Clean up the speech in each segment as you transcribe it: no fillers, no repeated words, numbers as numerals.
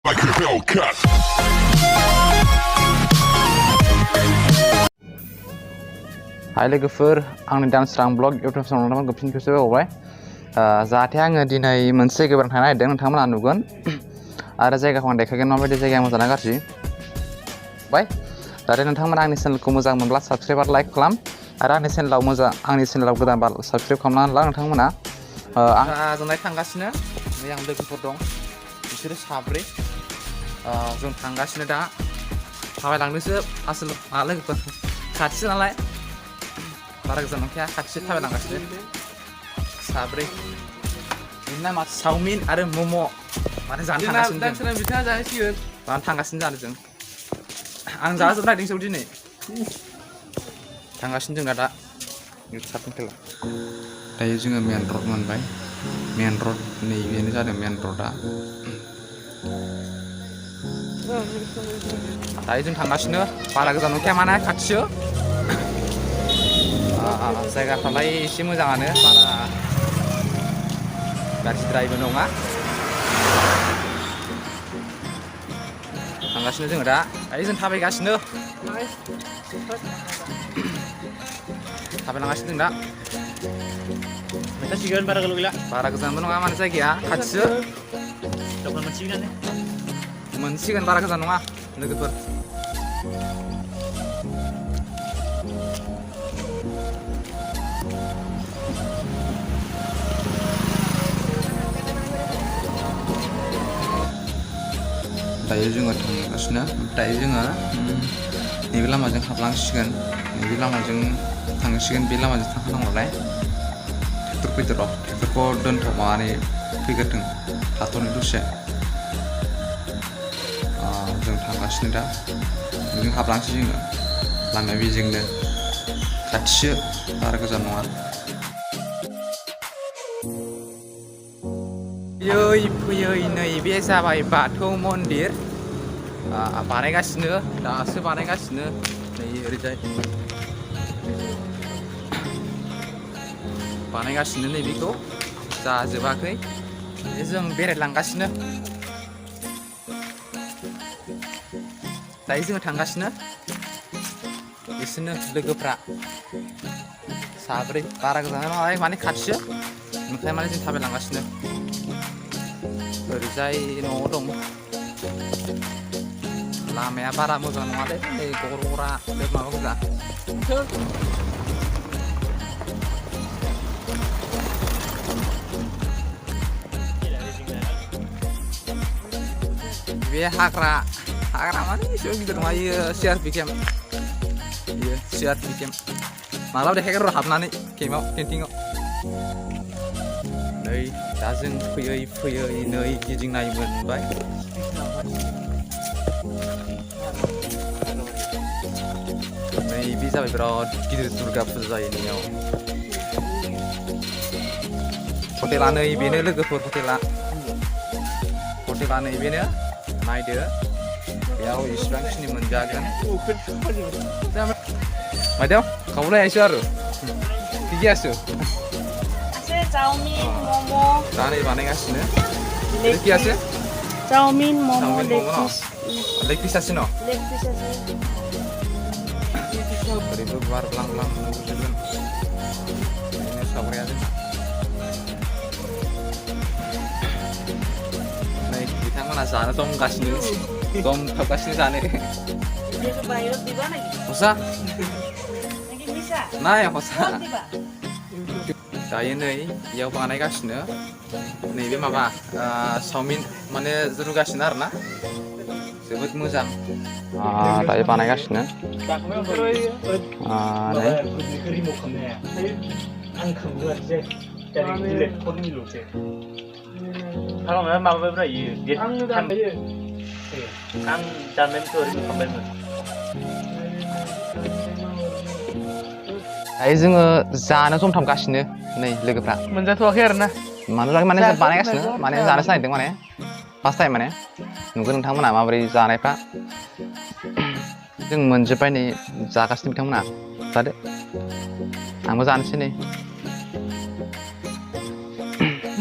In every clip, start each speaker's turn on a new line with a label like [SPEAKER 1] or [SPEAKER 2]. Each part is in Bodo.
[SPEAKER 1] like a Hellcat.
[SPEAKER 2] Hai लोगोफोर आंनि डान्सरां ब्लग इउटुब चेनेलाव फिन खेबसे फैबावबाय जाहाथे आङो दिनै मोनसे जायगायाव थांनो नागिरदों नोंथांमोना नुगोन आरो जायगाखौ आं देखायगोन माबायदि जायगाया मोजां ना गाज्रि बाय जाहाथे नोंथांमोना आंनि चेनेलखौ मोजां मोनब्ला साबस्क्राइब आरो लाइक खालाम आरो आंनि चेनेलाव गोदानबा साबस्क्राइब खालामना ला नोंथांमोना आं जोंनाय थांगासिनो नै आं लोगोफोर दं बिसोरो साब्रै जों थांगासिनो दा थाबायलांनोसो आसोल लोगोफोर खाथिसो नालाय बारा गोजान नंखाया खाथिसो थाबायलांगासिनो साब्रै बिनि नामा चावमिन आरो मम' माने जानो थांगासिनो बिथाङा जाहैसिगोन जानो थांगासिनो जानो जों आं जाजोबनो नागिरदोंसो दिनै थांगासिनो जों दा साबसिन खेला दायो जोङो मेन रड मोनबाय मेन रड नैबेनो जादों मेन रडा दायो जों थांगासिनो बारा गोजान नंखाया माने खाथिसो जायगाफ्रालाय एसे मोजाङानो बारा गाज्रिद्रायबो नङा थांगासिनो जोङो दा दायो जों थाबायगासिनो थाबायलांगासिनो जों दा
[SPEAKER 3] मोनसिगोन बारा गोलाव गैला
[SPEAKER 2] बारा गोजानबो नङा माने जायगाया खाथिसो मोनसिगोन बारा गोजान नङा लोगोफोर दायो जोङो थांगासिनो दायो जोङो नैबे लामाजों हाबलांसिगोन नैबे लामाजों थांसिगोन बे लामाजों थांखानांगौलाय ट्रेक्टर फैदो र' ट्रेक्टरखौ दोनथ'नानै फैग्रोथों थाथ'नो दसे जों थांगासिनो दा बेजों हाबलांसै जोङो लामाया बेजोंनो खाथिसो बारा गोजान नङा फैयै नैबे जाबाय बाथौ मन्दिर बानायगासिनो दासो बानायगासिनो नै ओरैजाय बानायगासिनो नैबेखौ जाजोबाखै जों बेरायलांगासिनो दायो जोङो थांगासिनो बिसोरनो लोगोफ्रा साब्रै बारा गोजान नङा माने खाथिसो ओंखायनो माने जों थाबायलांगासिनो ओरैजाय न'आव दं लामाया बारा मोजां नङालै नै गरा माबा गोजा बे हाग्रा माने एसेबां गिदिर नङा इयो CRP केम्प इयो CRP केम्प मालाबा देखायगोन र' हाबनानै केम्पिंआव नै दा जों फैयै नै गिदिंनाय मोनबाय नै बे जाबाय बिराद गिदिर दुर्गा फुजा जायो नैयाव हटेला नैबेनो लोगोफोर हटेला नैबेनो नायदो बेयाव इसिबांखिनि मोनजागोन मायदेव खावलाय आइसो आरो बिगियासो
[SPEAKER 4] चाउमिन मोमो
[SPEAKER 2] दा नै बानायगासिनो बिगियासो
[SPEAKER 4] चाउमिन मोमो
[SPEAKER 2] लेग पिसासो न
[SPEAKER 4] लेग पिस
[SPEAKER 2] ओरैबो गुवार ब्लां नुजोबगोन बेनो सावराया जोंहा नै बिथांमोना जानो दमथाबगासिनो जानो हसा नाय हसा दायो नै बेयाव बानायगासिनो नैबे माबा चावमिन माने रुगासिनो आरोना जोबोद मोजां दायो बानायगासिनो दायो जोङो जानो जम थांगासिनो नै लोगोफ्रा
[SPEAKER 3] मोनजाथ'वाखै आरोना
[SPEAKER 2] माने बानायगासिनो माने जानोसो नागिरदों माने फार्स्ट टाइम माने नुगोन नोंथांमोना माबोरै जानायफ्रा जों मोनजोब्बाय नै जागासिनो बिथांमोना जादो आंबो जानोसै नै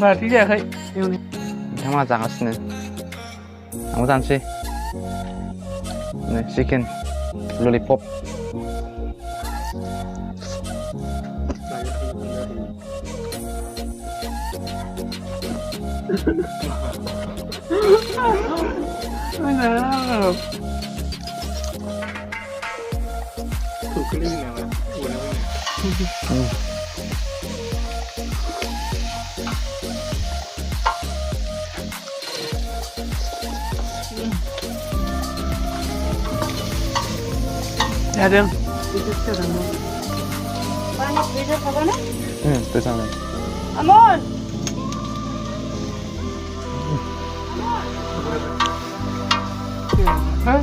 [SPEAKER 3] बाथि जायाखै
[SPEAKER 2] बिथांमोना जागासिनो आंबो जानोसै नै chicken lollipop
[SPEAKER 1] Adam.
[SPEAKER 4] Panas beda apa na?
[SPEAKER 2] itu sama
[SPEAKER 4] Amon.
[SPEAKER 1] Hah?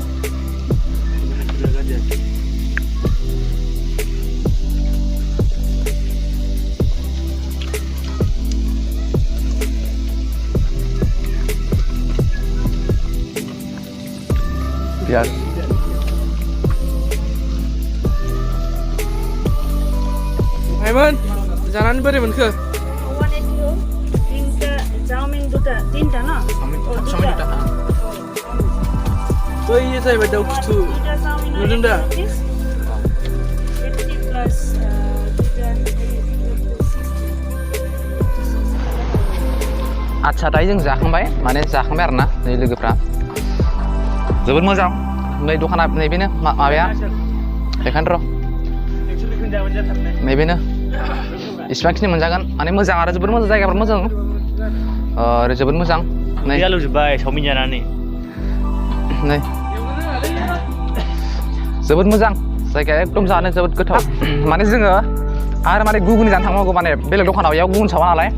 [SPEAKER 2] biar
[SPEAKER 1] Aiman, jalan beri menke.
[SPEAKER 4] One and two. Tinta chowmin duta. Tinta na?
[SPEAKER 2] sama juga
[SPEAKER 1] Oh iya saya pada waktu itu.
[SPEAKER 4] Duta chowmin.
[SPEAKER 1] Nudun dah.
[SPEAKER 4] 50 plus duta 60.
[SPEAKER 2] आदसा दायो जों जाखांबाय माने जाखांबाय आरोना नै लोगोफ्रा जोबोद मोजां नै दखाना नैबेनो माबाया बेखायनो र' नैबेनो इसिबांखिनि मोनजागोन माने मोजां आरो जोबोद मोजां जायगाफ्रा मोजां जोबोद मोजां नै
[SPEAKER 3] जालुजोब्बाय सावमिन जानानै
[SPEAKER 2] नै जोबोद मोजां जायगाया एकदम जानो जोबोद गोथाव माने जोङो आरो माने गुगुनि जानो थांनांगौ माने बेलेग दखानाव इयाव गुगुन सावा नालाय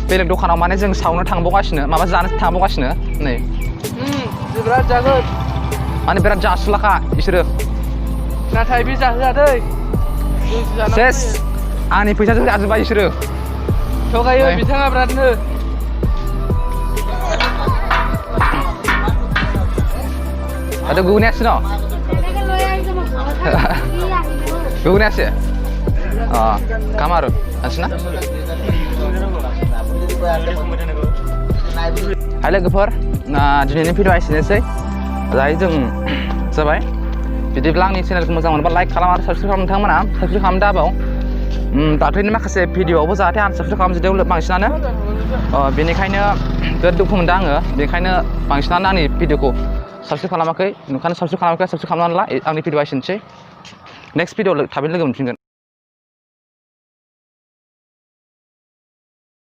[SPEAKER 2] बेलेग दखानाव माने जों सावनो थांबावगासिनो माबा जानो थांबावगासिनो नै
[SPEAKER 1] Berat jago.
[SPEAKER 2] माने बिराद जासुलाखा बिसोरो
[SPEAKER 1] Natai bisa दै.
[SPEAKER 2] सेस आंनि फैसाजों जाजोब्बाय बिसोरो
[SPEAKER 1] Cokayo बिथाङा beratनो.
[SPEAKER 2] ada gugunya sih no gugunya sih kamar asna hai लोगोफोर दिनैनि भिडिअ एसेनोसै दायो जों जाबाय बिदिब्ला आंनि चेनेलखौ मोजां मोनोबा लाइक खालाम आरो साबस्क्राइब खालाम नोंथांमोना साबस्क्राइब खालाम दाबाव दाख्लैनि माखासे भिडिअआवबो जाहाथे आं साबस्क्राइब खालामजोबदों बांसिनानो बेनिखायनो बिराद दुखु मोनदों आङो बेनिखायनो बांसिनानो आंनि भिडिअखौ साबस्क्राइब खालामाखै नोंखायनो साबस्क्राइब खालामाखै साबस्क्राइब खालामनानै ला आंनि भिडिअ एसेनोसै नेक्स्ट भिडिअ थाबैनो लोगो मोनफिनगोन